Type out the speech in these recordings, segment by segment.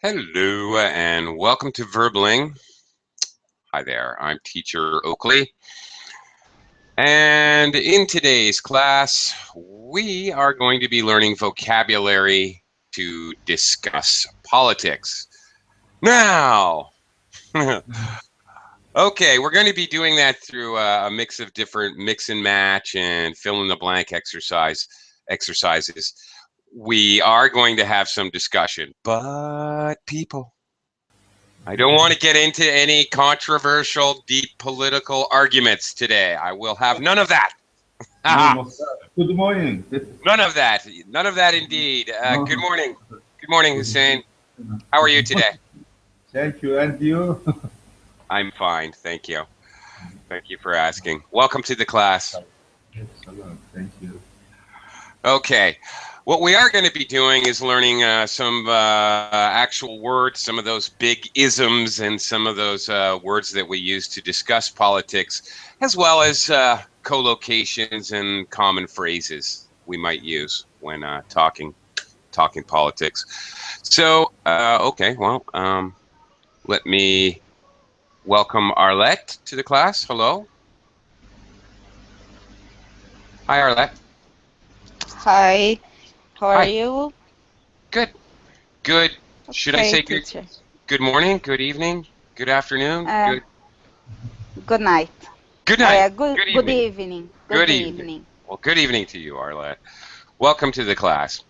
Hello and welcome to Verbling. Hi there, I'm teacher Oakley. And in today's class, we are going to be learning vocabulary to discuss politics. Now, okay, we're going to be doing that through a mix of different mix and match and fill in the blank exercises. We are going to have some discussion, but people, I don't want to get into any controversial, deep political arguments today. I will have none of that. No, good morning. None of that. None of that indeed. Good morning. Good morning, Hussein. How are you today? Thank you. And you? I'm fine. Thank you. Thank you for asking. Welcome to the class. Excellent. Thank you. Okay. What we are going to be doing is learning some actual words, some of those big isms and some of those words that we use to discuss politics, as well as collocations and common phrases we might use when talking politics. So, okay, well, let me welcome Arlette to the class. Hello. Hi, Arlette. Hi, how are Hi. you? Good. Good. Should I Okay, say teacher. good morning, good evening, good afternoon, Uh, good night. good night, Good good evening, evening. good Good evening. evening. Well, good evening to you, Arlette. Welcome to the class.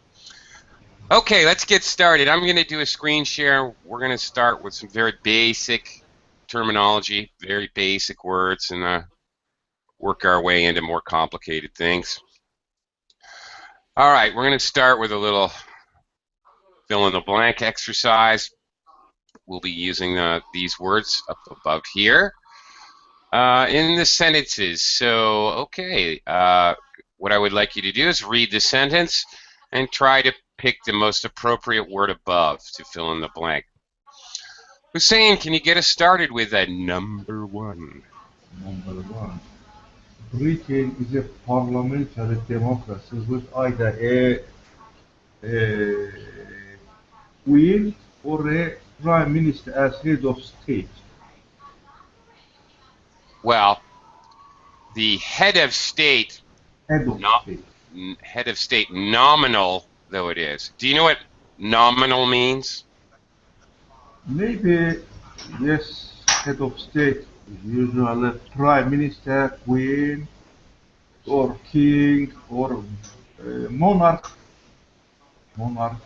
Okay, let's get started. I'm going to do a screen share. We're going to start with some very basic terminology, very basic words, and work our way into more complicated things. All right, we're going to start with a little fill in the blank exercise. We'll be using these words up above here in the sentences. So, okay, what I would like you to do is read the sentence and try to pick the most appropriate word above to fill in the blank. Hussein, can you get us started with that number one? Number one. Britain is a parliamentary democracy with either a queen or a prime minister as head of state. Well, the head of state, Head of state. head of state, nominal though it is. Do you know what nominal means? Maybe, yes, head of state is usually prime minister, queen, or king, or monarch. Monarch, head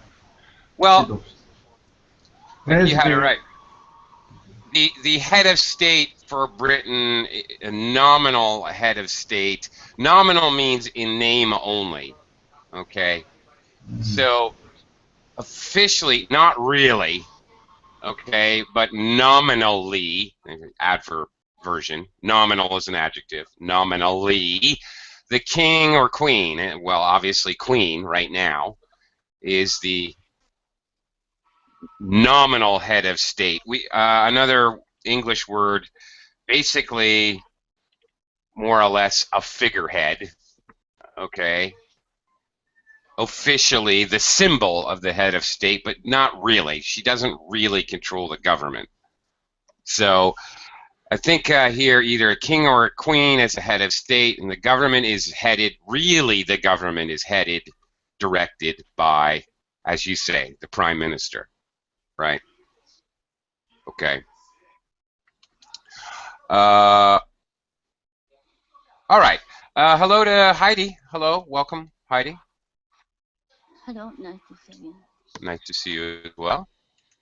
Well, of state. I think you had it President. right. The head of state for Britain, a nominal head of state. Nominal means in name only. Okay, so officially, not really. Okay, but nominally, adverb version. Nominal is an adjective. Nominally, the king or queen. Well, obviously, queen right now is the nominal head of state. Another English word, basically more or less a figurehead, okay? Officially the symbol of the head of state, but not really. She doesn't really control the government. So I think here either a king or a queen is a head of state, and the government is headed, really the government is headed, directed by, as you say, the prime minister, right? Okay. All right. Hello to Heidi. Hello. Welcome, Heidi. Hello, nice to see you. Nice to see you as well.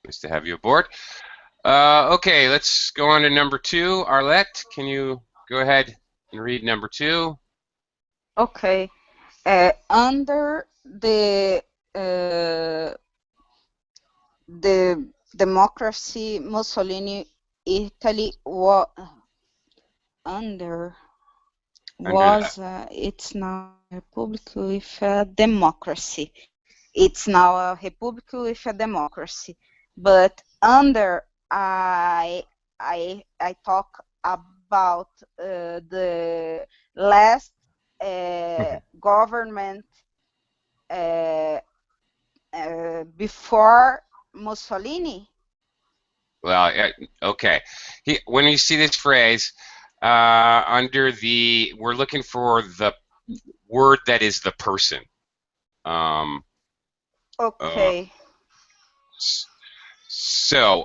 Nice to have you aboard. Okay, let's go on to number two. Arlette, can you go ahead and read number two? Okay. Under the democracy, Mussolini, Italy was it's now a republic with a democracy. It's now a republic with a democracy. But under I talk about the last government before Mussolini? Well, okay. When you see this phrase, we're looking for the word that is the person. Um, uh, Okay. so,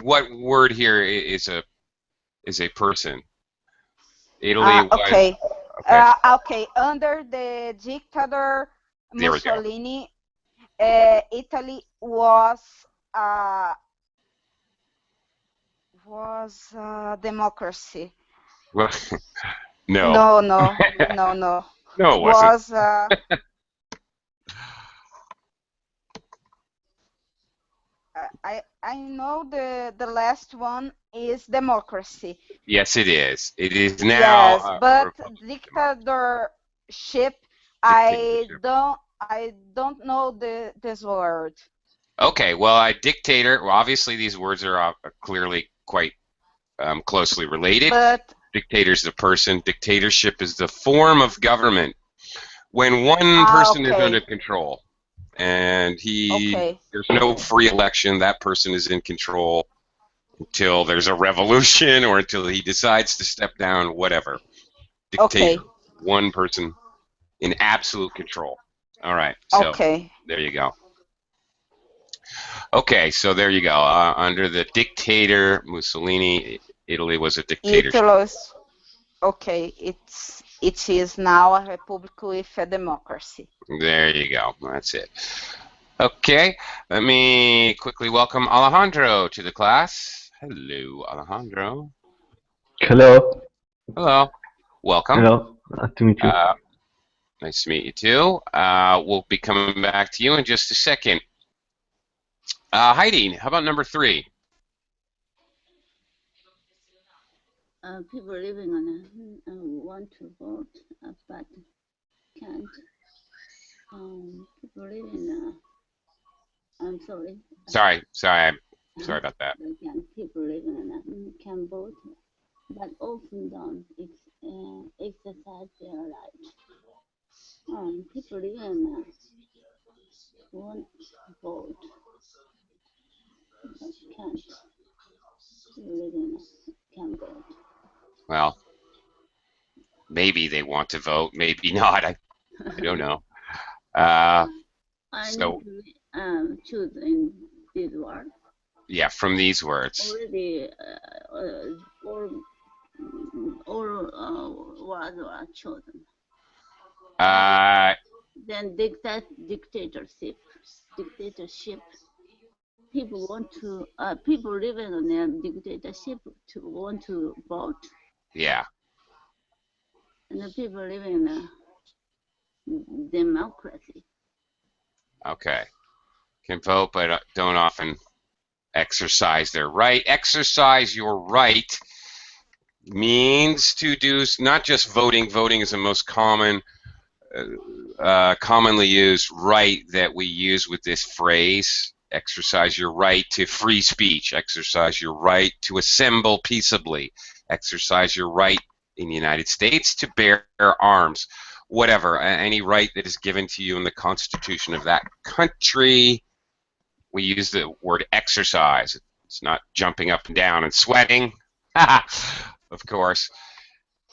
what word here is a person? Italy was Okay. okay. Okay. Under the dictator There we go. Mussolini, Italy uh, was democracy. Well, no, No, no, no, no. no, it wasn't. Was I know the last one is democracy. Yes, it is. It is now Yes, a but republic dictatorship, dictatorship. I don't know this word. Okay, well, a dictator. Well, obviously, these words are clearly quite closely related. But Dictator is the person. Dictatorship is the form of government when one person is under okay, control, and okay, there's no free election. That person is in control until there's a revolution or until he decides to step down. Whatever. Dictator. okay, One person in absolute control. All right. So okay. there you go. Okay, so there you go. Under the dictator Mussolini, Italy was a dictatorship. Italy is okay. It is now a republic with a democracy. There you go. That's it. Okay, let me quickly welcome Alejandro to the class. Hello, Alejandro. Hello. Hello. Welcome. Hello. Nice to meet you. Nice to meet you too. We'll be coming back to you in just a second. Heidi, how about number 3? People living on want to vote, but can't. People living. I'm sorry. Sorry about that. People living can vote, but often don't exercise their right. People living want to vote, but can't. People living can vote. Well, maybe they want to vote, maybe not. I don't know. I So need to choose in this word. yeah, from these words. Already, all words were chosen. Uh, Then dictatorship. People want to. People living in a dictatorship to want to vote, yeah. and the people living in a democracy. Okay. Can vote, but don't often exercise their right. Exercise your right means to do not just voting. Voting is the most commonly used right that we use with this phrase. Exercise your right to free speech. Exercise your right to assemble peaceably. Exercise your right in the United States to bear arms. Whatever, any right that is given to you in the Constitution of that country. We use the word exercise. It's not jumping up and down and sweating, of course.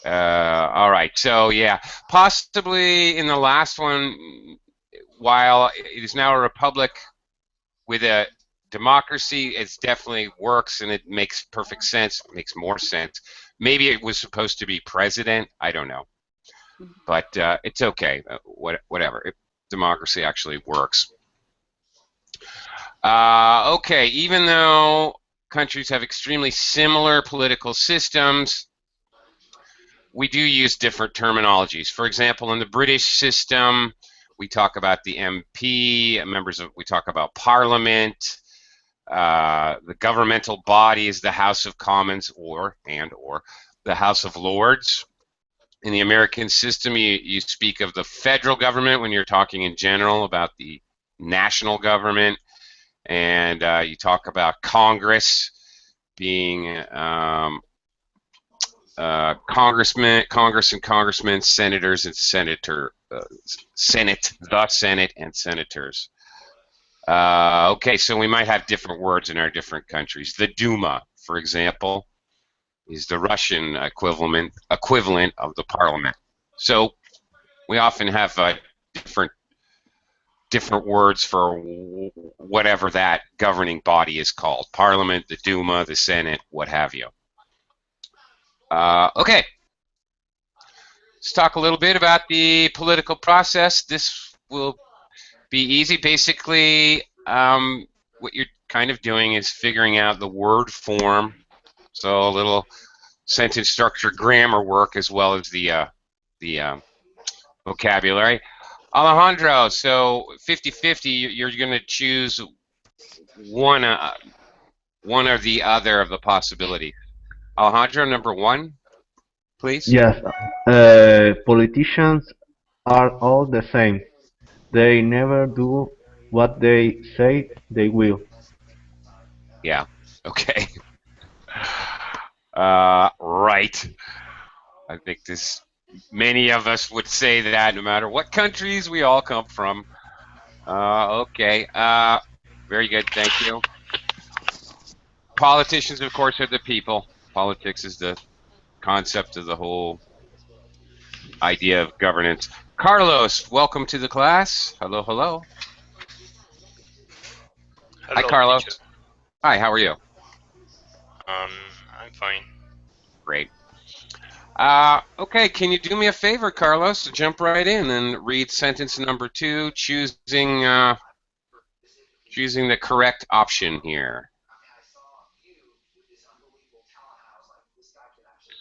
All right, so yeah, possibly in the last one, while it is now a republic with a democracy, it definitely works and it makes perfect sense. It makes more sense. Maybe it was supposed to be president. I don't know, but it's okay. Whatever. Democracy actually works. Okay, even though countries have extremely similar political systems, we do use different terminologies. For example, in the British system, we talk about the MP, we talk about Parliament. The governmental body is the House of Commons or the House of Lords. In the American system, you speak of the federal government when you're talking in general about the national government, and you talk about Congress being Congress and congressmen, senators and Senate, the Senate and senators. Okay, so we might have different words in our different countries. The Duma, for example, is the Russian equivalent of the parliament. So we often have different words for whatever that governing body is called. Parliament, the Duma, the Senate, what have you. Okay, let's talk a little bit about the political process. This will be easy. Basically, what you're kind of doing is figuring out the word form. So a little sentence structure, grammar work, as well as the vocabulary. Alejandro, so 50-50, you're going to choose one or the other of the possibilities. Alejandro, number one, please. Yes, politicians are all the same. They never do what they say they will. Yeah. Okay. Right. I think many of us would say that no matter what countries we all come from. Okay. Very good. Thank you. Politicians, of course, are the people. Politics is the concept of the whole idea of governance. Carlos, welcome to the class. Hello, hello. Hi, Hello, Carlos. teacher. Hi, how are you? Um, I'm fine. Great. Okay, can you do me a favor, Carlos? Jump right in and read sentence number 2, choosing the correct option here.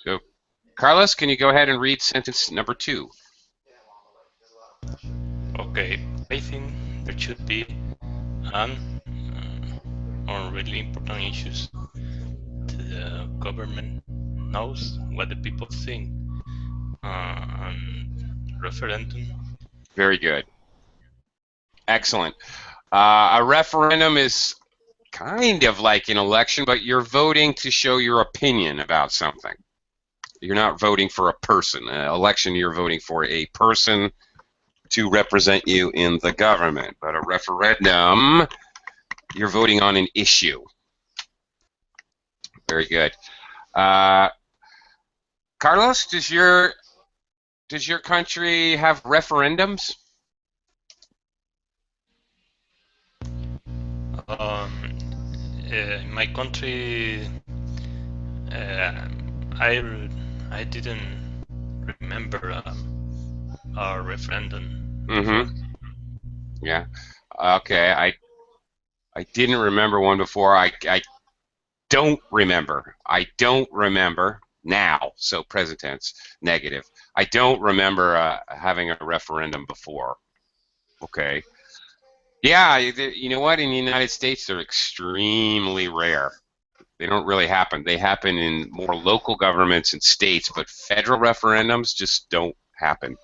So, Carlos, can you go ahead and read sentence number 2? Okay, I think there should be an on really important issues. The government knows what the people think. And referendum. Very good. Excellent. A referendum is kind of like an election, but you're voting to show your opinion about something. You're not voting for a person. An election, you're voting for a person to represent you in the government. But a referendum, you're voting on an issue. Very good. Carlos, does your country have referendums? In my country, I didn't remember a referendum. Mm-hmm. Yeah. Okay. I didn't remember one before. I don't remember. I don't remember now. So present tense, negative. I don't remember having a referendum before. Okay. Yeah, you know what? In the United States, they're extremely rare. They don't really happen. They happen in more local governments and states, but federal referendums just don't happen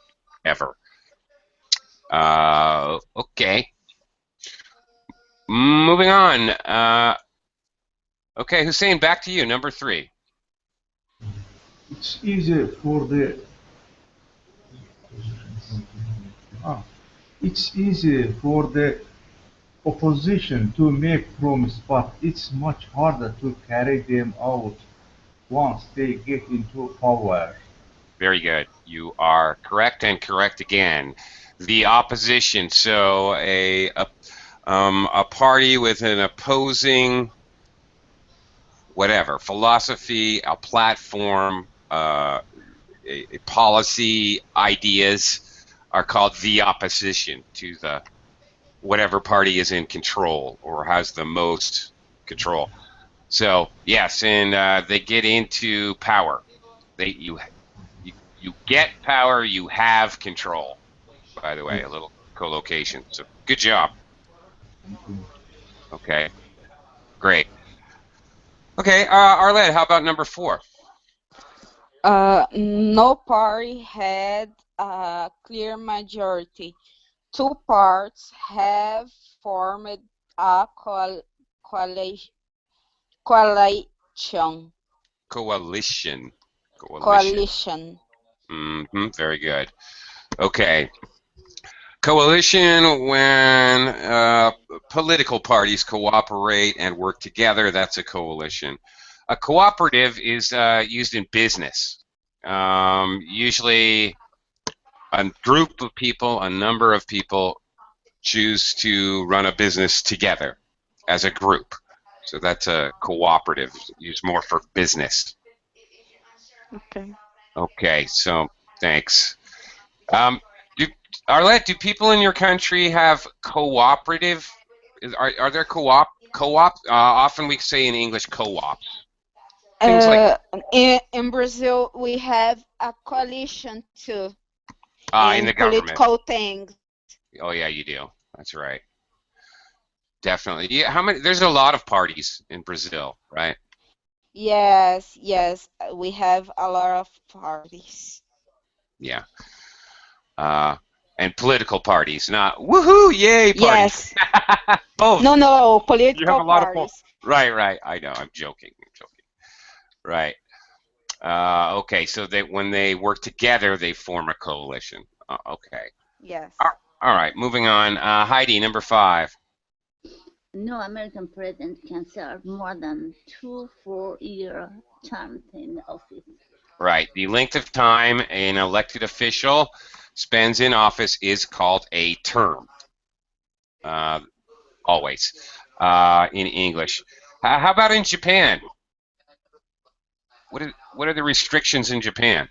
ever. Okay. Moving on. Okay, Hussein, back to you. Number 3. It's easy for the ah, it's easy for the opposition to make promises, but it's much harder to carry them out once they get into power. Very good. You are correct and correct again. The opposition. So a party with an opposing whatever philosophy, a platform, a policy, ideas are called the opposition to the whatever party is in control or has the most control. So yes, and they get into power. You get power, you have control. By the way, a little co-location. So good job. Okay, great. Okay, Arlette, how about number 4? No party had a clear majority. Two parties have formed a coalition. Coalition. Coalition. Coalition. Very good. Okay. Coalition when political parties cooperate and work together, that's a coalition. A cooperative is used in business. Usually a group of people, a number of people choose to run a business together as a group. So that's a cooperative, used more for business. Okay. Okay, so thanks. Do, Arlette, do people in your country have cooperative? Are there co-op? Often we say in English co-ops. Things like In Brazil, we have a coalition too in in the government. political things. Oh yeah, you do. That's right. Definitely. Yeah, how many? There's a lot of parties in Brazil, right? Yes, yes, we have a lot of parties. Yeah. And political parties, not woohoo, yay parties. Yes. Both. No, You have political a lot of parties. right. I know. I'm joking. Right. Okay. So when they work together, they form a coalition. Okay. Yes. All right. Moving on. Heidi, number 5. No American president can serve more than 2 4-year terms in office. Right. The length of time an elected official spends in office is called a term. Always in English. How about in Japan? What are the restrictions in Japan?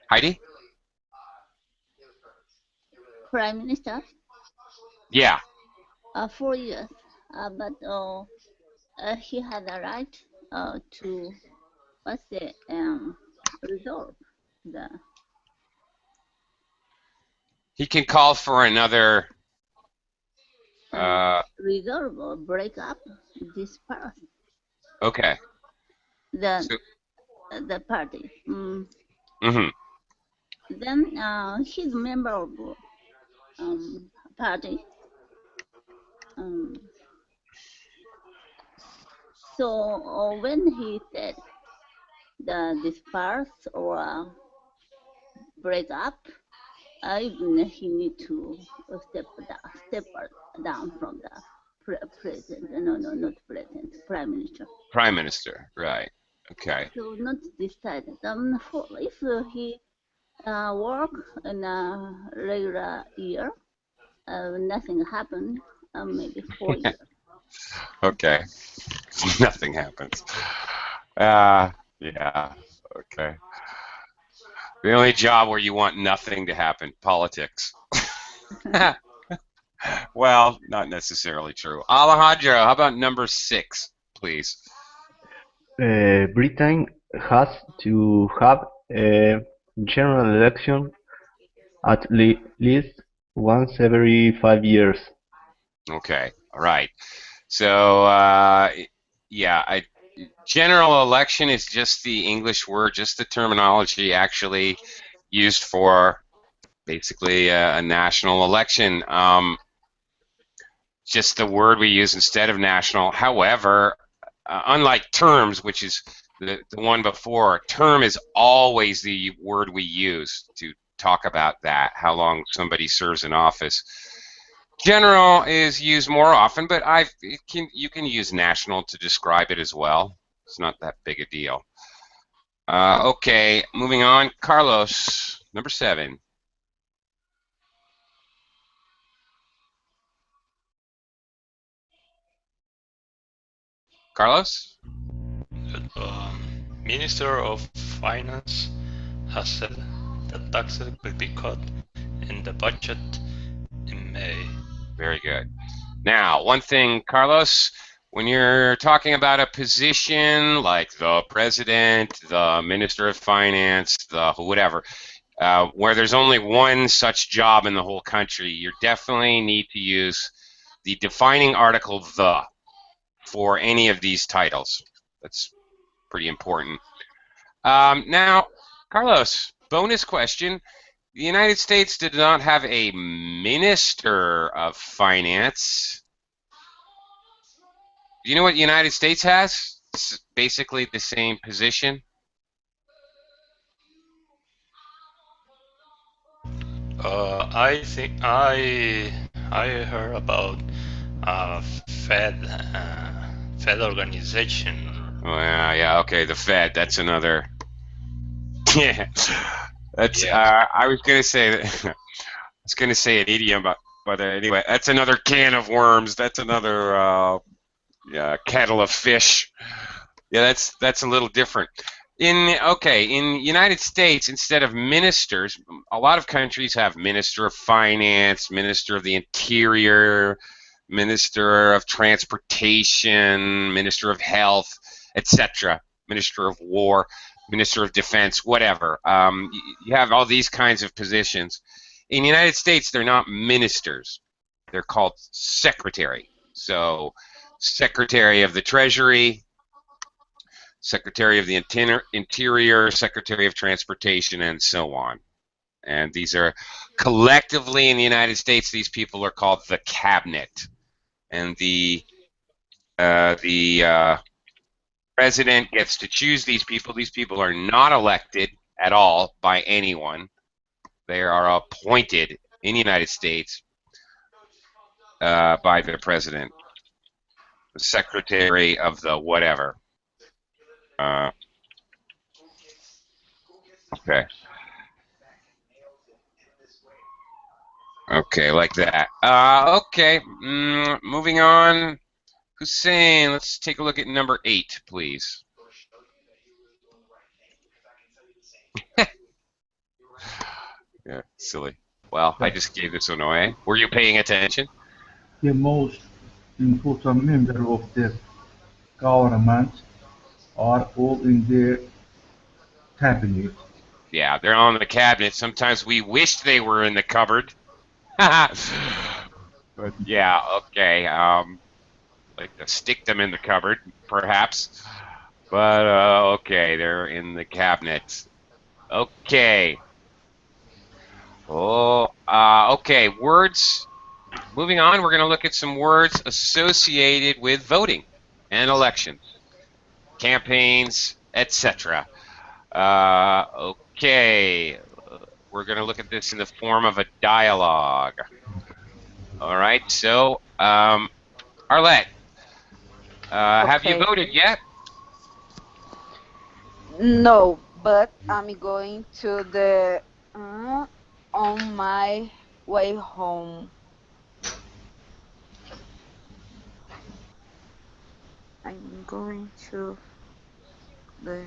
Heidi? Prime Minister, Yeah. 4 years, but he had a right to resolve the He can call for another. resolve or break up this person, Okay. the So, the party. mm-hmm. Then he's a member of party. So when he said the disperse or break up, even he need to step down from the president. No, not president, prime minister. Prime Minister, right? Okay. So not decided. If he work in a regular year, nothing happened. Maybe 4 years. Okay. Nothing happens. Yeah. Okay. The only job where you want nothing to happen, politics. Well, not necessarily true. Alejandro, how about number 6, please? Britain has to have a general election at least once every 5 years. Okay. All right. So, yeah, general election is just the English word, just the terminology actually used for basically a national election. Just the word we use instead of national. However, unlike terms, which is the one before, term is always the word we use to talk about that, how long somebody serves in office. General is used more often, but you can use national to describe it as well. It's not that big a deal. Okay, moving on. Carlos, number 7. Carlos? The Minister of Finance has said that taxes will be cut in the budget in May. Very good. Now, one thing, Carlos, when you're talking about a position like the president, the minister of finance, the whatever, where there's only one such job in the whole country, you definitely need to use the defining article the for any of these titles. That's pretty important. Now, Carlos, bonus question. The United States did not have a minister of finance. Do you know what the United States has? It's basically the same position. I think I heard about Fed Fed organization. Well, yeah, okay, the Fed. That's another. Yeah, that's. Yeah, I was gonna say that. I was gonna say an idiom, but anyway, that's another can of worms. That's another yeah, kettle of fish. Yeah, that's a little different. In United States, instead of ministers, a lot of countries have Minister of Finance, Minister of the Interior, Minister of Transportation, Minister of Health, etc., Minister of War, Minister of Defense, whatever. You have all these kinds of positions. In the United States, they're not ministers. They're called secretary. So, Secretary of the Treasury, Secretary of the Interior, Secretary of Transportation, and so on. And these are collectively in the United States, these people are called the cabinet. And the president gets to choose these people. These people are not elected at all by anyone. They are appointed in the United States by the president, the secretary of the whatever. Okay. Okay, like that. Okay, moving on. Hussein, let's take a look at number 8, please. Yeah, silly. Well, I just gave this one away. Were you paying attention? The most important member of the government are all in the cabinet. Yeah, they're on the cabinet. Sometimes we wished they were in the cupboard. But yeah, okay. Like to stick them in the cupboard, perhaps. But okay, they're in the cabinet. Okay. Oh, okay. Words. Moving on, we're going to look at some words associated with voting and elections, campaigns, etc. Okay. We're going to look at this in the form of a dialogue. All right. So, Arlette, have you Okay. voted yet? No, but I'm going to the on my way home. I'm going to the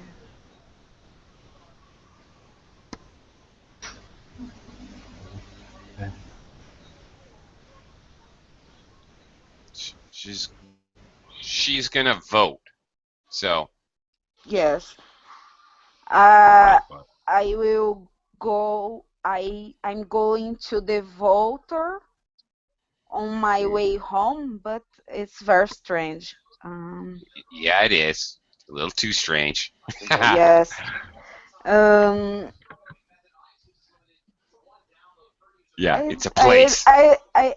She's going to vote. So, yes. right. I will go. I'm going to the voter on my way home, but it's very strange. Yeah, it is. A little too strange. Yes. Um, Yeah, it's a place.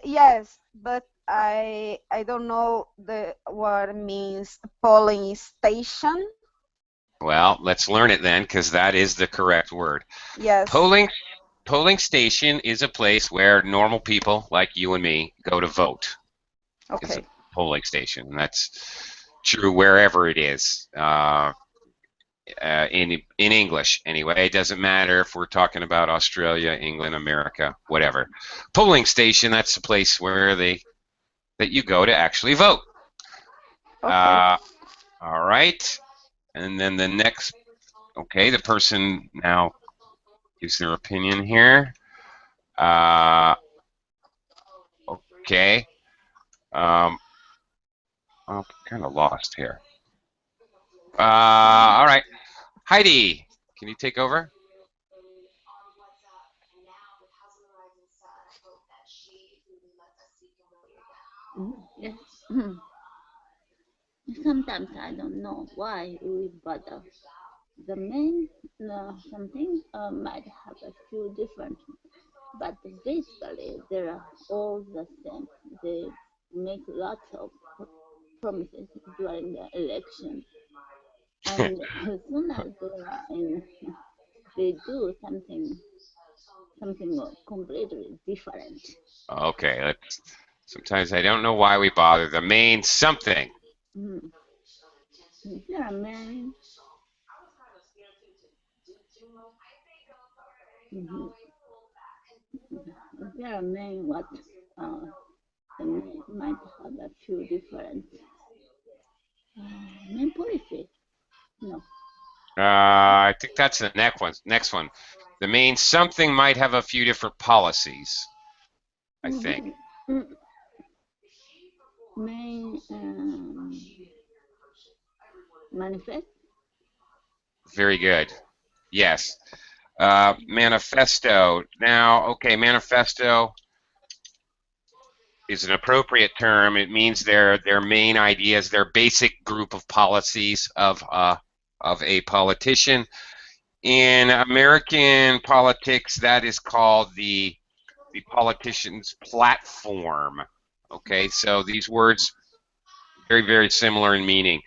yes, but I don't know the what means polling station. Well, let's learn it then, because that is the correct word. Yes. Polling station is a place where normal people like you and me go to vote. It's a Okay. polling station, and that's true wherever it is. In English, anyway. It doesn't matter if we're talking about Australia, England, America, whatever. Polling station, that's the place where that you go to actually vote. Okay. All right. And then the next, okay, the person now gives their opinion here. Okay. I'm kind of lost here. All right. Heidi, can you take over? Yes. Sometimes I don't know why we bother. The main something might have a few different, but basically they are all the same. They make lots of promises during the election, and as soon as they are in, they do something something completely different. Okay, sometimes I don't know why we bother. The main something. Mm. There are many. Mhm. There are many what the main might have a few different main policy. No. I think that's the next one. Next one. The main something might have a few different policies, I think. Main manifest. Very good. Yes. Manifesto. Now, okay, manifesto is an appropriate term. It means their main ideas, their basic group of policies of a politician. In American politics, that is called the politician's platform. Okay, so these words very, very similar in meaning.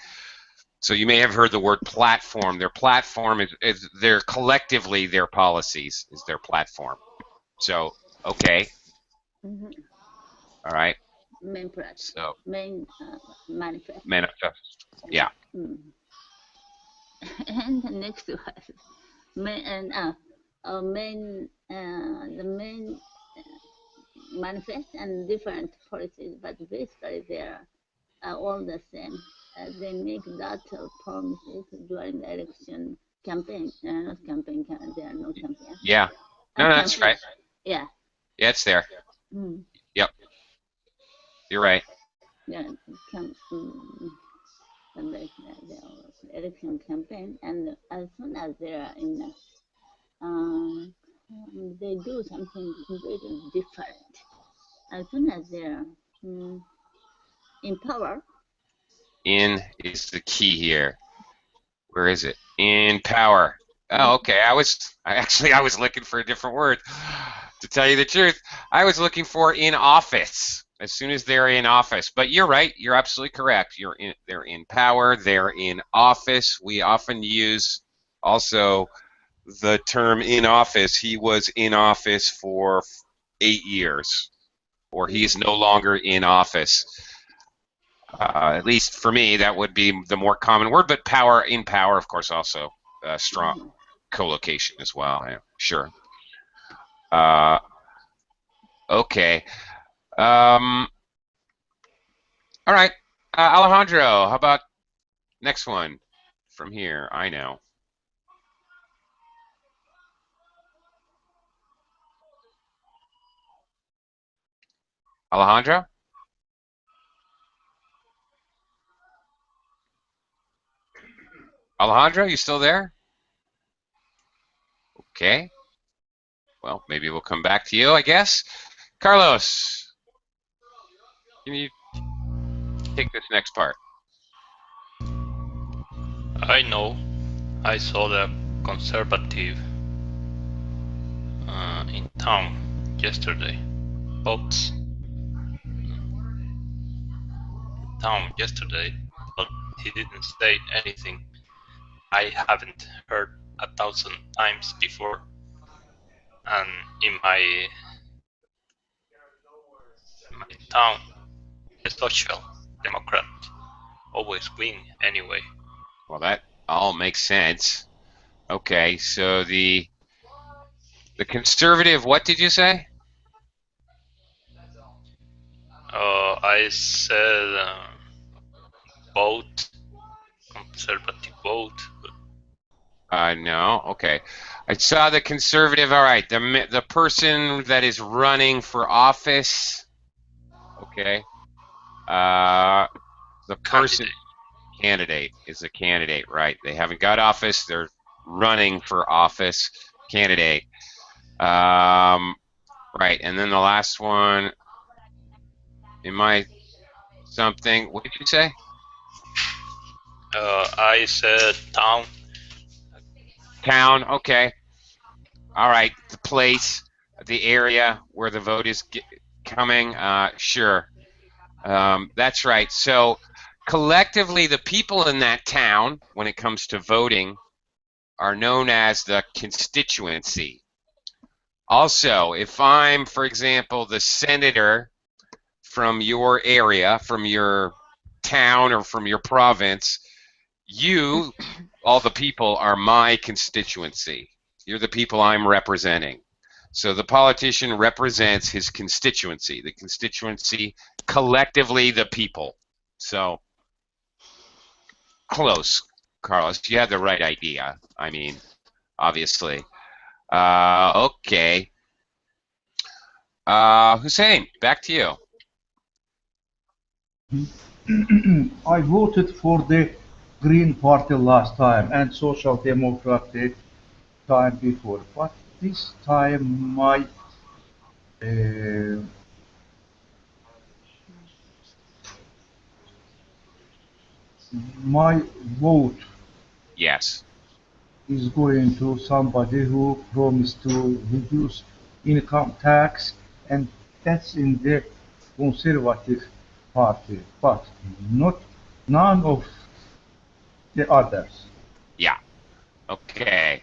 So you may have heard the word platform. Their platform is their collectively their policies is their platform. So okay, Mm-hmm. all right. Main So main manifest. manifest. Yeah. Mm. And the next one, main the main manifest and different policies, but basically they are all the same. They make that promises during the election campaign. Not campaign. There are no campaign. Yeah. No, that's right. Yeah. Yeah, it's there. Mm. Yep. You're right. Yeah. The election campaign, and as soon as they are in, they do something completely different. As soon as they are in power. In is the key here. Where is it? In power. Oh, okay. I was looking for a different word. To tell you the truth, I was looking for in office. As soon as they're in office. But you're right. You're absolutely correct. They're in power. They're in office. We often use also the term in office. He was in office for 8 years, or he is no longer in office. At least for me, that would be the more common word. But in power, of course, also strong collocation as well. Yeah, sure. Okay. All right. Alejandro, how about next one from here? I know. Alejandro? Alejandro, you still there? Okay. Well, maybe we'll come back to you, I guess. Carlos, can you take this next part? I know. I saw the conservative in town yesterday. Votes town yesterday, but he didn't say anything I haven't heard 1,000 times before. And in my town, the social democrat always win anyway. Well, that all makes sense. Okay, so the conservative, what did you say? I said vote, conservative vote. No. Okay. I saw the conservative. All right. The person that is running for office. Okay. The person candidate is a candidate, right? They haven't got office. They're running for office. Candidate. Right. And then the last one. In my something. What did you say? I said town. Town. Okay. All right. The place, the area where the vote is coming. Sure. That's right. So collectively, the people in that town, when it comes to voting, are known as the constituency. Also, if I'm, for example, the senator from your area, from your town, or from your province, you, all the people, are my constituency. You're the people I'm representing. So the politician represents his constituency. The constituency, collectively, the people. So close, Carlos. You had the right idea. I mean, obviously. Okay. Hussein, back to you. I voted for the Green Party last time and Social Democrat the time before, but this time uh, my vote Yes. is going to somebody who promised to reduce income tax, and that's in the Conservative Party, but not none of the others. Yeah. Okay.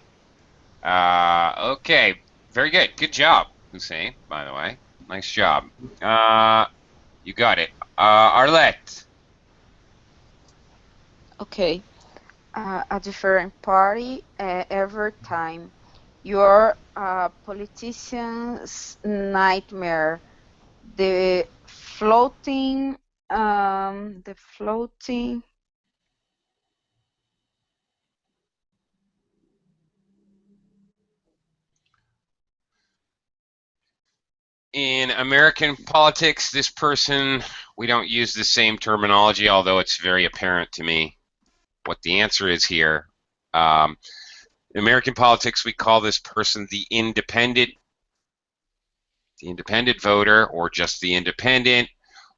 Okay. Very good. Good job, Hussein, by the way. Nice job. You got it. Arlette. Okay. A different party every time. You're a politician's nightmare. The floating. In American politics, this person, we don't use the same terminology, although it's very apparent to me what the answer is here. In American politics, we call this person the independent voter, or just the independent,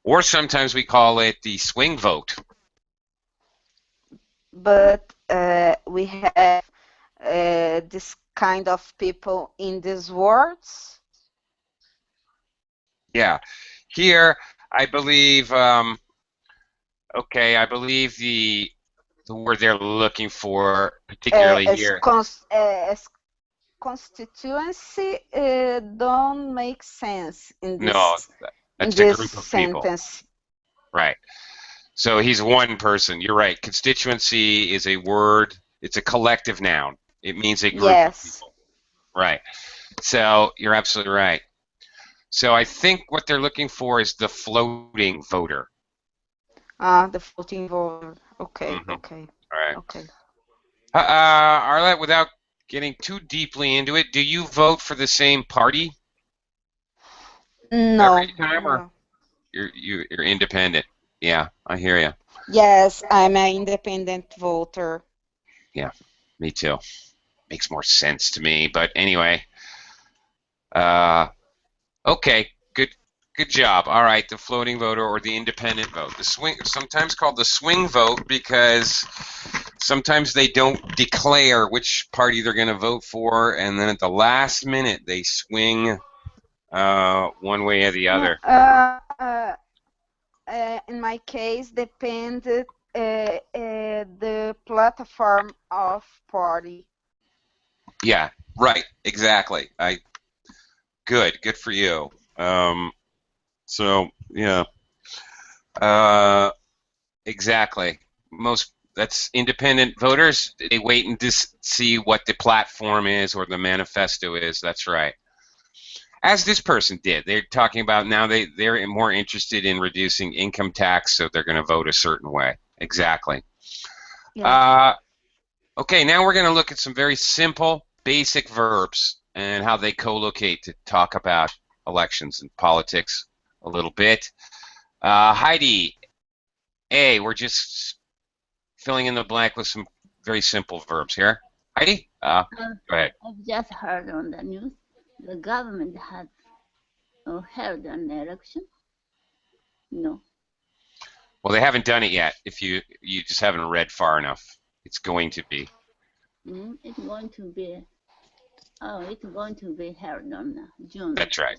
or sometimes we call it the swing vote. But we have this kind of people in these words. Yeah. Here, I believe, okay, I believe the word they're looking for, particularly here. As constituency don't make sense in No, that's a this group of people. sentence. Right. So he's one person. You're right. Constituency is a word. It's a collective noun. It means a group of people. Right. So you're absolutely right. So I think what they're looking for is the floating voter. The floating voter. Okay, Mm-hmm. okay. All right. Okay. Arlette, without getting too deeply into it, do you vote for the same party No. every time, or you're independent? Yeah, I hear you. Yes, I'm an independent voter. Yeah, me too. Makes more sense to me. But anyway, okay, good job. All right, the floating voter or the independent vote. The swing, sometimes called the swing vote, because sometimes they don't declare which party they're going to vote for, and then at the last minute they swing one way or the other. In my case, depended the platform of party. Yeah, right, exactly. Good for you. So yeah, exactly. That's independent voters. They wait and just see what the platform is or the manifesto is. That's right. As this person did. They're talking about now they're more interested in reducing income tax, so they're going to vote a certain way. Exactly. Yeah. Okay, now we're going to look at some very simple, basic verbs and how they co-locate to talk about elections and politics a little bit. Heidi, A, we're just filling in the blank with some very simple verbs here. Heidi, go ahead. I've just heard on the news the government has held an election. No. Well, they haven't done it yet. If you just haven't read far enough, it's going to be. It's going to be. Oh, it's going to be held on June. That's right.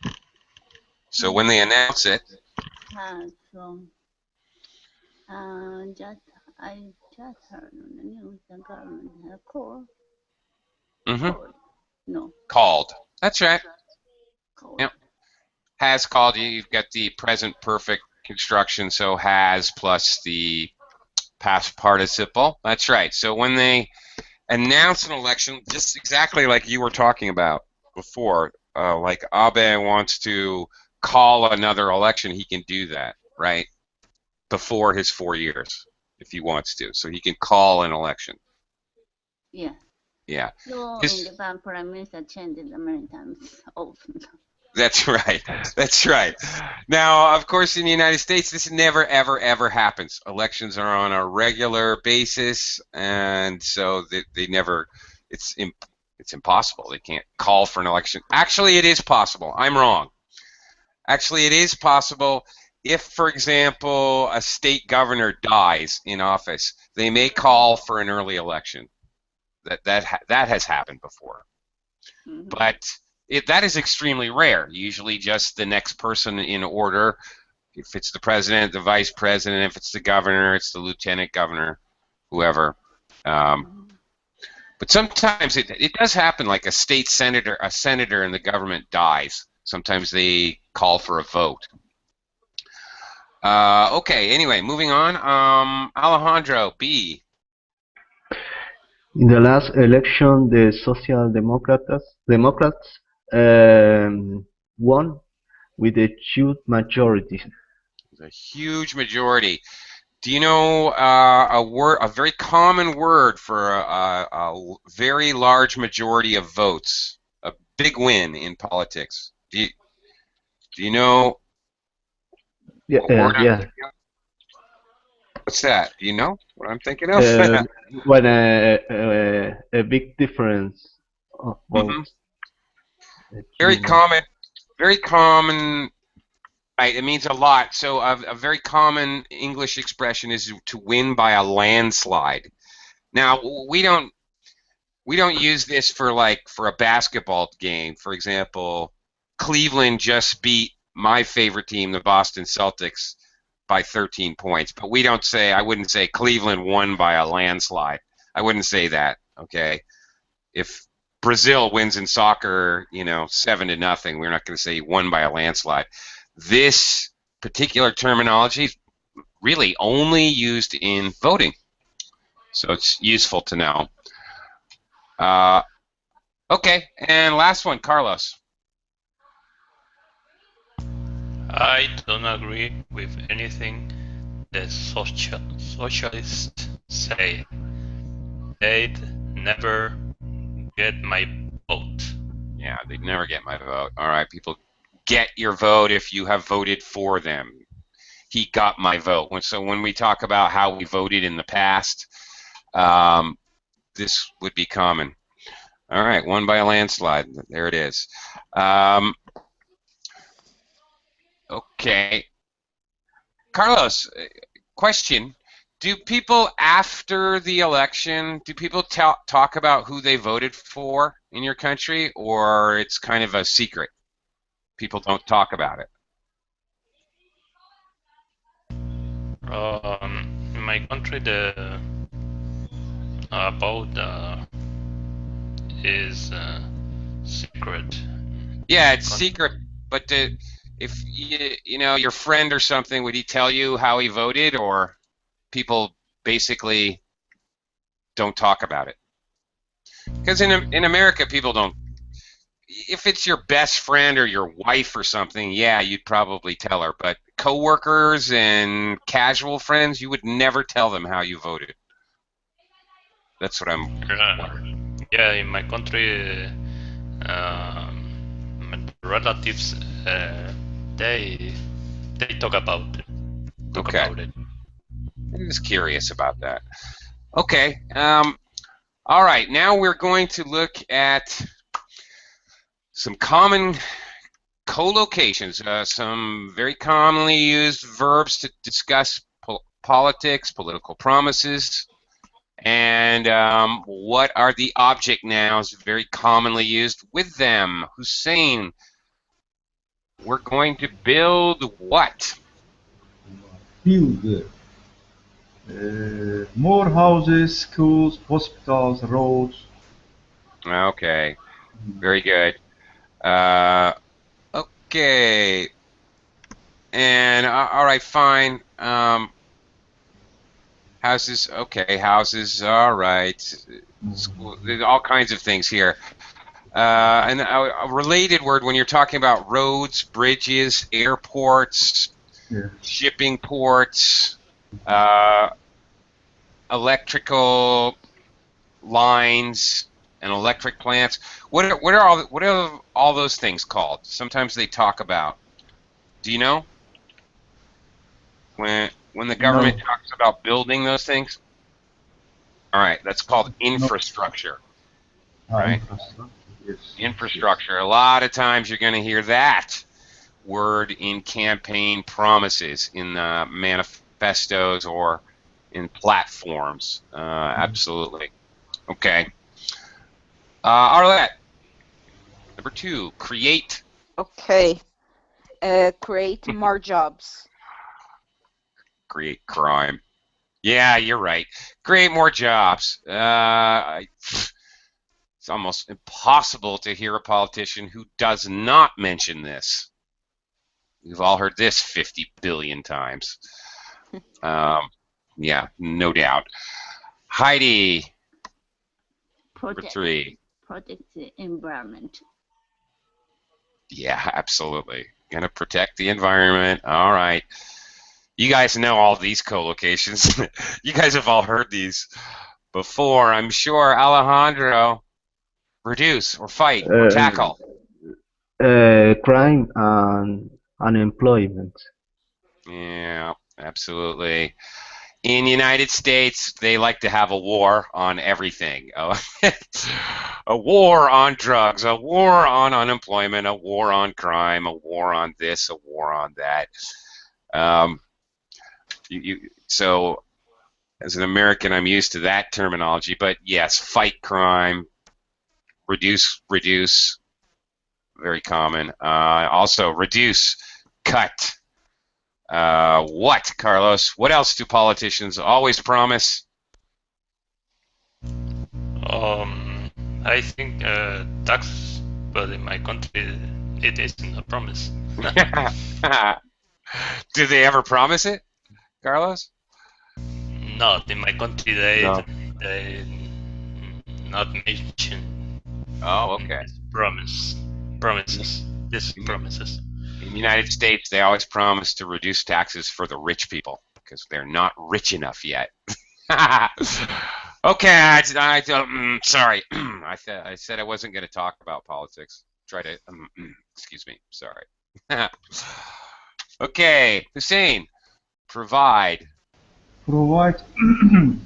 6th. So when they announce it. So I just heard on the news the government has called. No. Called. That's right. Called. Yep. Has called. You've got the present perfect construction, so has plus the past participle. That's right. So when they announce an election, just exactly like you were talking about before, like Abe wants to call another election, he can do that, right? Before his 4 years, if he wants to. So he can call an election. Yeah. Yeah. So in Japan, Prime Minister changed it many times often. That's right. That's right. Now, of course, in the United States, this never, ever, ever happens. Elections are on a regular basis, and so they never. It's impossible. They can't call for an election. Actually, it is possible. I'm wrong. Actually, it is possible. If, for example, a state governor dies in office, they may call for an early election. That has happened before. Mm-hmm. But that is extremely rare. Usually just the next person in order. If it's the president, the vice president. If it's the governor, it's the lieutenant governor, whoever. But sometimes it does happen, like a state senator in the government dies. Sometimes they call for a vote. Okay, anyway, moving on. Alejandro, B. In the last election, the Social Democrats won with a huge majority. A huge majority. Do you know a very common word for a very large majority of votes? A big win in politics. Do you know Yeah, what word I'm yeah. thinking of? What's that? Do you know what I'm thinking of? When a big difference of votes. Very common. Very common. Right, it means a lot. So a very common English expression is to win by a landslide. Now we don't use this for a basketball game. For example, Cleveland just beat my favorite team, the Boston Celtics, by 13 points. But I wouldn't say Cleveland won by a landslide. I wouldn't say that, okay? If Brazil wins in soccer, 7-0, we're not going to say won by a landslide. This particular terminology is really only used in voting. So it's useful to know. Okay, and last one, Carlos. I don't agree with anything the socialists say. They'd never get my vote. Yeah, they'd never get my vote. All right, people, get your vote if you have voted for them. He got my vote. So when we talk about how we voted in the past, this would be common. All right, won by a landslide. There it is. Okay. Carlos, question. Do people after the election, do people talk about who they voted for in your country, or it's kind of a secret? People don't talk about it. In my country, the vote is secret. Yeah, it's secret, but if your friend or something, would he tell you how he voted, or people basically don't talk about it? Because in America, people don't. If it's your best friend or your wife or something, yeah, you'd probably tell her. But coworkers and casual friends, you would never tell them how you voted. That's what I'm wondering. Yeah, in my country, my relatives they talk about it. About it. I'm just curious about that. Okay. All right. Now we're going to look at some common collocations, some very commonly used verbs to discuss politics, political promises, and what are the object nouns very commonly used with them. Hussein, we're going to build what? Build. More houses, schools, hospitals, roads. Okay. Very good. Okay. And all right, fine. Houses. Okay, houses. All right. School, there's all kinds of things here. And a related word when you're talking about roads, bridges, airports, Yes. shipping ports, electrical lines, and electric plants. What are all those things called? Sometimes they talk about. Do you know when the government No. talks about building those things? All right, that's called No. infrastructure, right? Infrastructure. Yes. Yes. Infrastructure. A lot of times you're going to hear that word in campaign promises, in manifestos, or in platforms. Absolutely. Okay. Arlette, number 2, create. Okay. Create more jobs. Create crime. Yeah, you're right. Create more jobs. It's almost impossible to hear a politician who does not mention this. We've all heard this 50 billion times. Yeah, no doubt. Heidi, number Protect 3. the environment. Yeah, absolutely. Gonna protect the environment. All right. You guys know all these co-locations. You guys have all heard these before, I'm sure. Alejandro, reduce or fight or Uh, tackle. Crime and unemployment. Yeah, absolutely. In the United States, they like to have a war on everything. A war on drugs, a war on unemployment, a war on crime, a war on this, a war on that. Um, so, as an American, I'm used to that terminology. But yes, fight crime, reduce, very common. Also, reduce, cut. What, Carlos? What else do politicians always promise? I think tax, but in my country it isn't a promise. Do they ever promise it, Carlos? Not in my country, No. they not mention Oh, okay. promises. This In promises. the United States, they always promise to reduce taxes for the rich people because they're not rich enough yet. Okay, sorry. I said I wasn't going to talk about politics. Try to, excuse me. Sorry. Okay, Hussein, provide. Provide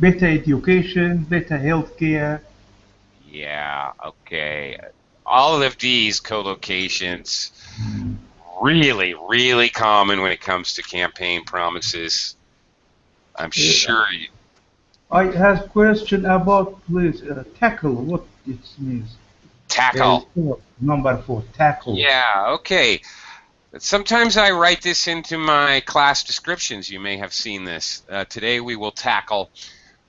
better education, better healthcare. Yeah, okay. All of these co-locations, really, really common when it comes to campaign promises. I'm sure you I have question about please tackle what it means. tackle. Number 4, tackle. Yeah, okay. Sometimes I write this into my class descriptions. You may have seen this. Today we will tackle.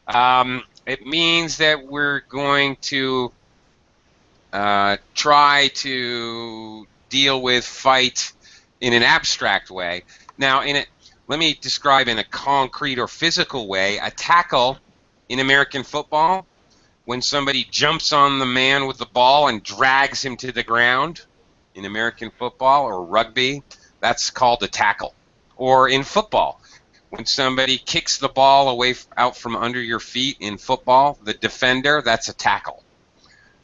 It means that we're going to try to deal with, fight in an abstract way. Now, let me describe in a concrete or physical way. A tackle in American football, when somebody jumps on the man with the ball and drags him to the ground. In American football or rugby, that's called a tackle. Or in football, when somebody kicks the ball away out from under your feet in football, the defender, that's a tackle.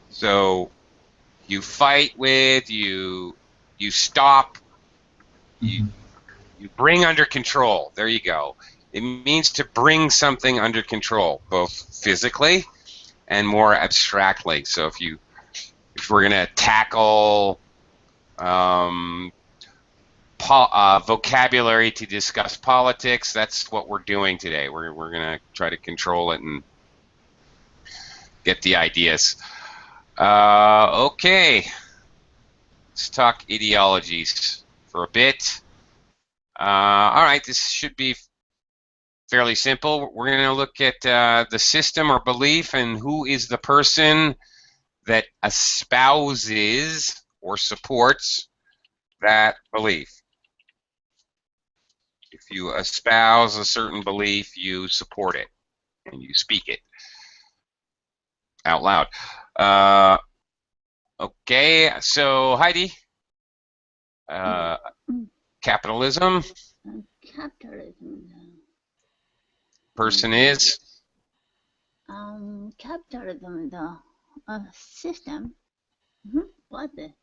So you fight with, you stop, you bring under control. There you go. It means to bring something under control, both physically and more abstractly. So if we're going to tackle vocabulary to discuss politics, that's what we're doing today. We're going to try to control it and get the ideas. Okay, let's talk ideologies for a bit. All right, this should be fairly simple. We're going to look at the system or belief and who is the person that espouses or supports that belief. If you espouse a certain belief, you support it and you speak it out loud. Okay, so Heidi, capitalism. Capitalism. Person is. Capitalism, the system. What the?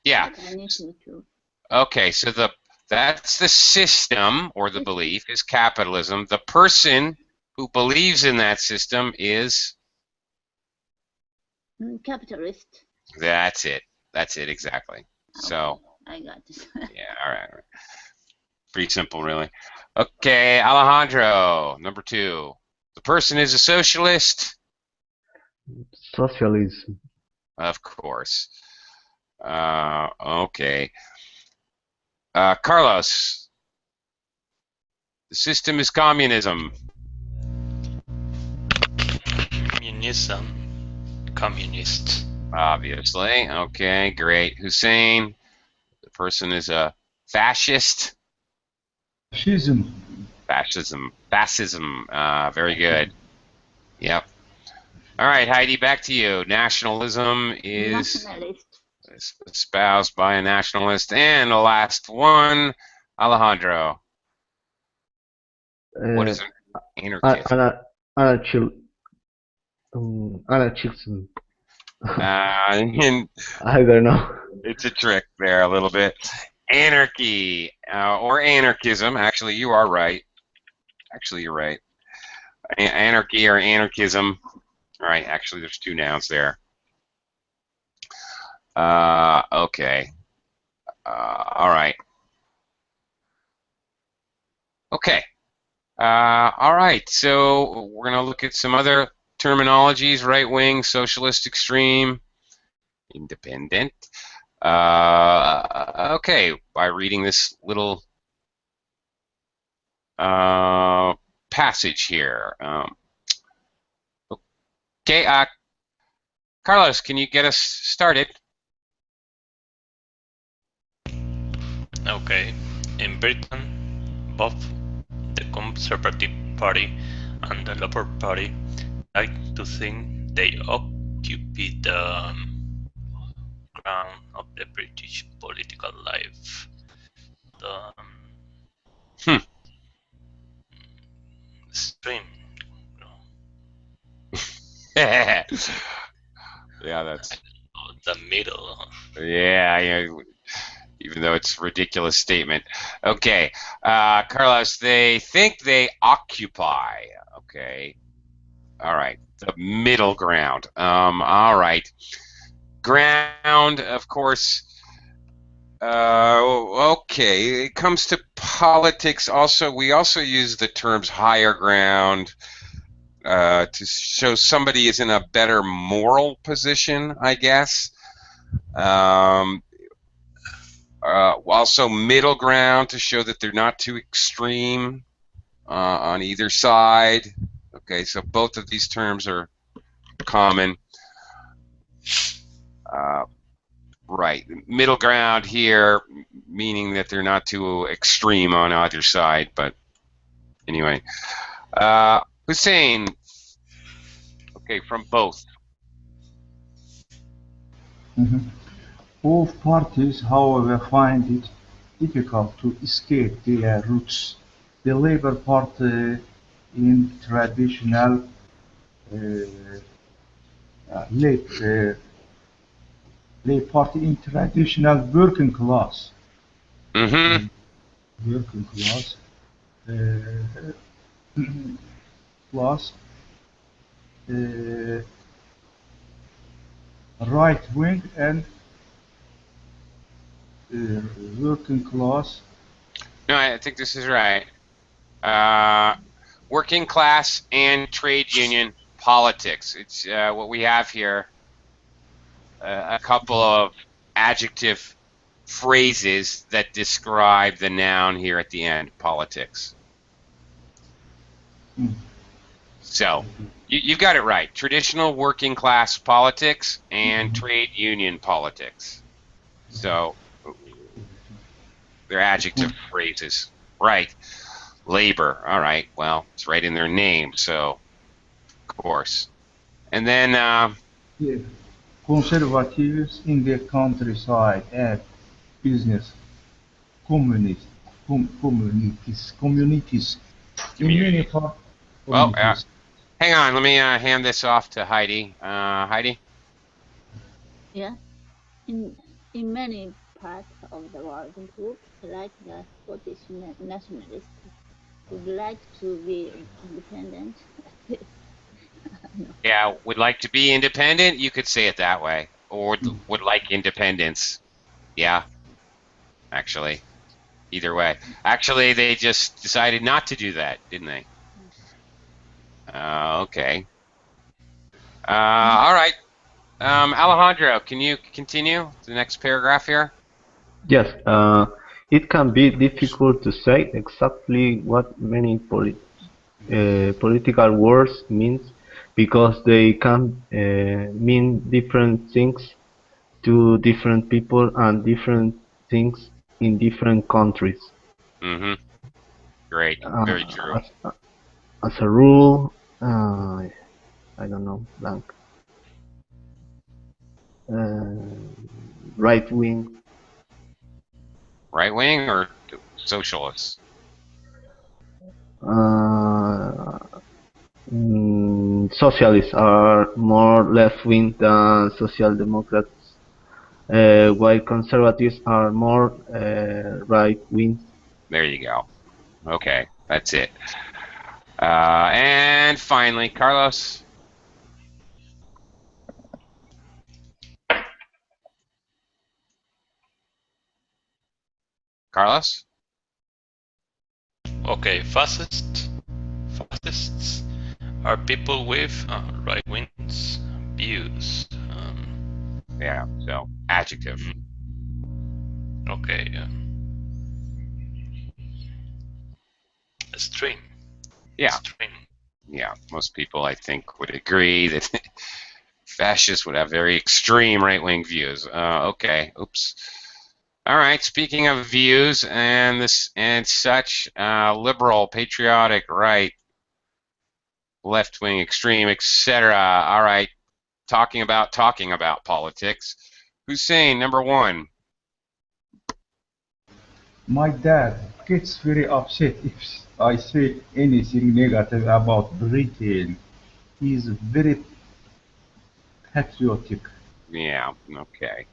Yeah. What I need to choose. Okay, so that's the system or the belief is capitalism. The person who believes in that system is. Capitalist. That's it. That's it exactly. Okay, So. I got this. Yeah. All right. Pretty simple, really. Okay, Alejandro, number 2. The person is a socialist. Socialism. Of course. Okay. Carlos, the system is communism. Communism. Communist. Obviously. Okay, great. Hussein, the person is a fascist. Fascism. Fascism. Fascism. Very good. Yep. All right, Heidi, back to you. Nationalism is Nationalist. espoused by a nationalist. And the last one, Alejandro. What is an anarchist? Anarchism. And I don't know. it's a trick there a little bit. Anarchy or anarchism. Actually, you are right. Actually, you're right. Anarchy or anarchism. All right. Actually, there's 2 nouns there. Okay. All right. Okay. All right. So we're going to look at some other terminologies: right wing, socialist, extreme, independent. Okay. By reading this little passage here. Okay. Carlos, can you get us started? Okay. In Britain, both the Conservative Party and the Labour Party like to think they occupy the ground of the British political life. The stream. Yeah, that's. The middle. Yeah, even though it's a ridiculous statement. Okay, Carlos, they think they occupy. Okay, all right, the middle ground. All right, ground, of course. Okay, it comes to politics. Also, we also use the terms higher ground to show somebody is in a better moral position, I guess. Also middle ground to show that they're not too extreme on either side. Okay, so both of these terms are common. Right, middle ground here, meaning that they're not too extreme on either side. But anyway, Hussein. Okay, from both. Both parties, however, find it difficult to escape their roots. The Labour Party in traditional Labour Party in traditional working class. Mm-hmm. Working class. Class. Right wing and working class. No, I think this is right. Working class and trade union politics. It's what we have here. A couple of adjective phrases that describe the noun here at the end, politics. So, You've got it right. Traditional working class politics and trade union politics. So they're adjective phrases. Right. Labor. All right. Well, it's right in their name, so of course. And then Yeah. Conservatives in the countryside and business communities, communities in many community. parts Well, communities. hang on. Let me hand this off to Heidi. Heidi. Yeah, in in many parts of the world, groups like the Scottish nationalists would like to be independent. No. Yeah, would like to be independent. You could say it that way, or would like independence. Yeah, actually, either way. Actually, they just decided not to do that, didn't they? Okay. All right. Alejandro, can you continue the next paragraph here? Yes, it can be difficult to say exactly what many political words means because they can mean different things to different people and different things in different countries. Mm-hmm. Great. Very true. Uh, as a rule, I don't know, blank. Right wing. Right wing or socialists? Uh, Socialists are more left-wing than social democrats, while conservatives are more right-wing. There you go. Okay, that's it. And finally, Carlos. Carlos? Okay, fascists are people with right-wing views. Yeah, so adjective. Okay, extreme. Yeah, Extreme. yeah. Most people, I think, would agree that fascists would have very extreme right-wing views. Okay, oops. All right. Speaking of views and this and such, liberal, patriotic, right, left-wing, extreme, etc. All right. Talking about politics. Hussein, number one. My dad gets very upset if I say anything negative about Britain. He's very patriotic. Yeah. Okay.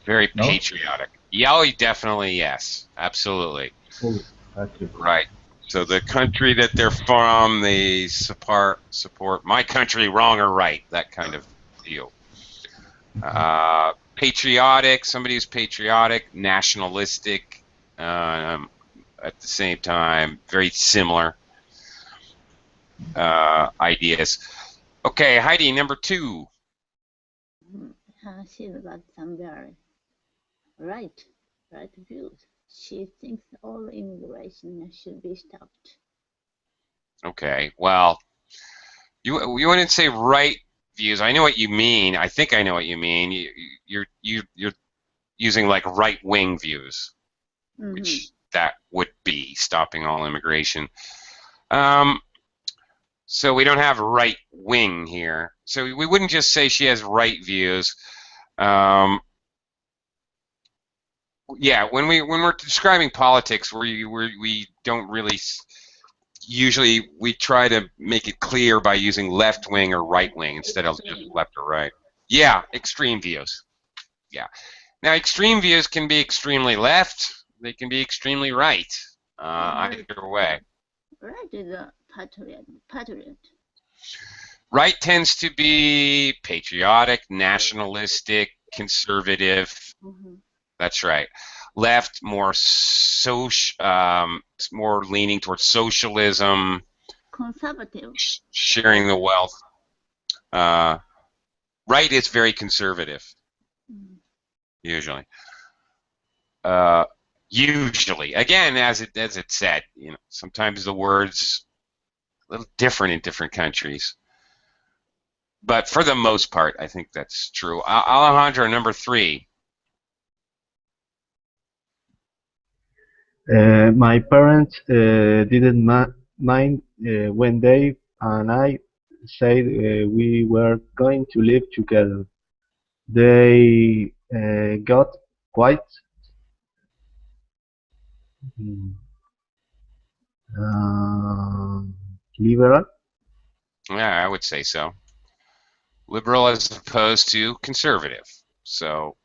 Very No? patriotic. Yeah, oh, definitely yes. Absolutely. Oh, patriotic. Right. So the country that they're from, they support my country, wrong or right, that kind of deal. Patriotic, somebody who's patriotic, nationalistic, um, at the same time, very similar ideas. Okay, Heidi, number two. She's got some very right views. She thinks all immigration should be stopped. Okay, well, you wouldn't say right views. I know what you mean. I think I know what you mean. You're using like right wing views, which that would be stopping all immigration. Um, so we don't have right wing here. So we wouldn't just say she has right views. Um, yeah, when we're describing politics, we don't really usually we try to make it clear by using left wing or right wing instead of just Extreme. left or right. Yeah, extreme views. Yeah. Now, extreme views can be extremely left. They can be extremely right. Either way. Right is a patriot. Patriot. Right tends to be patriotic, nationalistic, conservative. That's right. Left more more leaning towards socialism, Conservative. sharing the wealth. Right is very conservative, usually. Usually, again, as it said, sometimes the words a little different in different countries. But for the most part, I think that's true. Alejandro, number 3. My parents didn't mind when Dave and I said we were going to live together. They got quite mm, uh, liberal. Yeah, I would say so. Liberal as opposed to conservative. So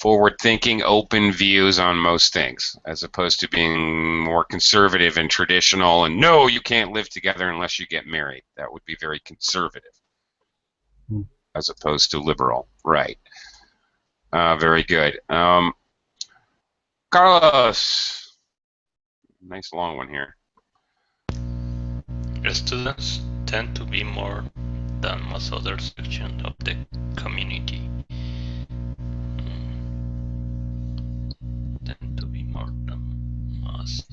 forward-thinking, open views on most things, as opposed to being more conservative and traditional and no, you can't live together unless you get married. That would be very conservative, Mm. as opposed to liberal. Right. Very good. Carlos. Nice long one here. Students tend to be more than most other sections of the community. Tend to be more than most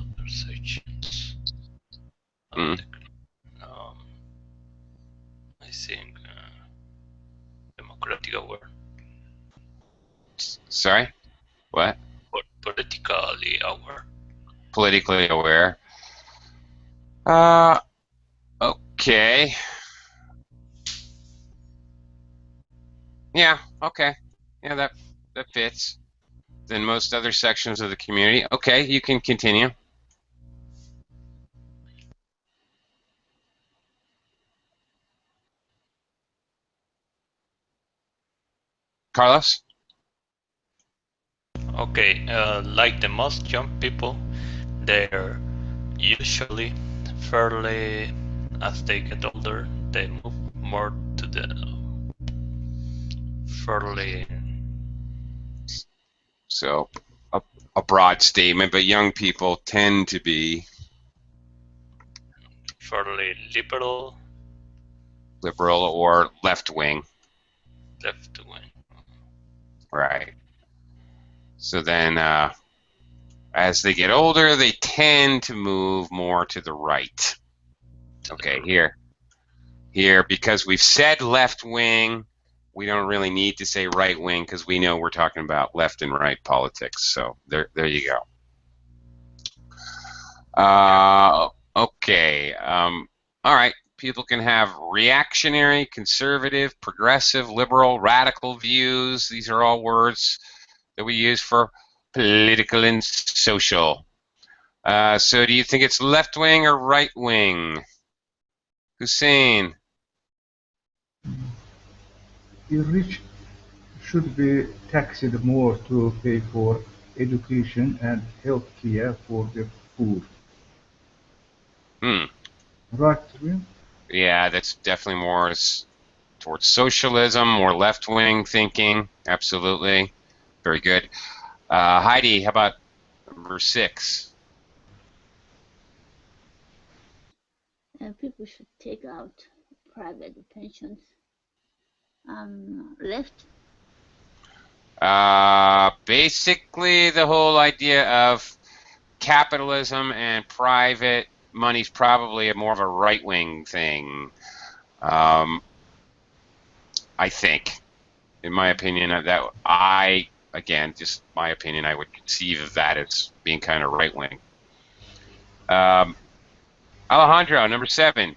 other sections of the I think democratic aware. Sorry? What? Politically aware. Politically aware. Okay. Yeah, okay. Yeah, that fits. Than most other sections of the community. Okay, you can continue. Carlos? Okay, like the most young people, they're usually fairly, as they get older, they move more to the fairly. So, a broad statement, but young people tend to be fairly liberal. Liberal or left-wing. Left-wing. Right. So then, as they get older, they tend to move more to the right. Okay, here, because we've said left-wing, we don't really need to say right-wing because we know we're talking about left and right politics. So there you go. Okay. All right. People can have reactionary, conservative, progressive, liberal, radical views. These are all words that we use for political and social. So do you think it's left-wing or right-wing? Hussein? The rich should be taxed more to pay for education and health care for the poor. Right, Wim? Yeah, that's definitely more towards socialism, more left-wing thinking. Absolutely. Very good. Heidi, how about number 6? People should take out private pensions. Left. Basically, the whole idea of capitalism and private money's probably more of a right-wing thing. I think, in my opinion, again, just my opinion, I would conceive of that as being kind of right-wing. Alejandro, number 7.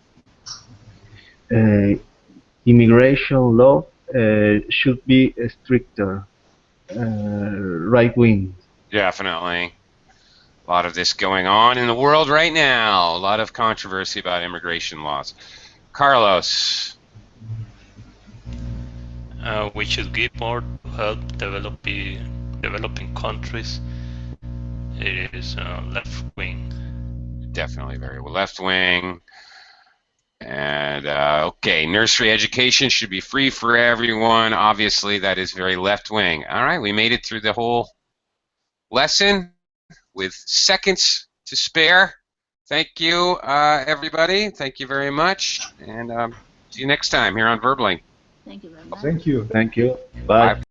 Immigration law should be stricter, right-wing. Definitely. A lot of this going on in the world right now. A lot of controversy about immigration laws. Carlos. We should give more to help developing countries. It is left-wing. Definitely very left-wing. And okay, nursery education should be free for everyone. Obviously, that is very left-wing. All right, we made it through the whole lesson with seconds to spare. Thank you, everybody. Thank you very much. And see you next time here on Verbling. Thank you very much. Thank you. Thank you. Bye. Bye.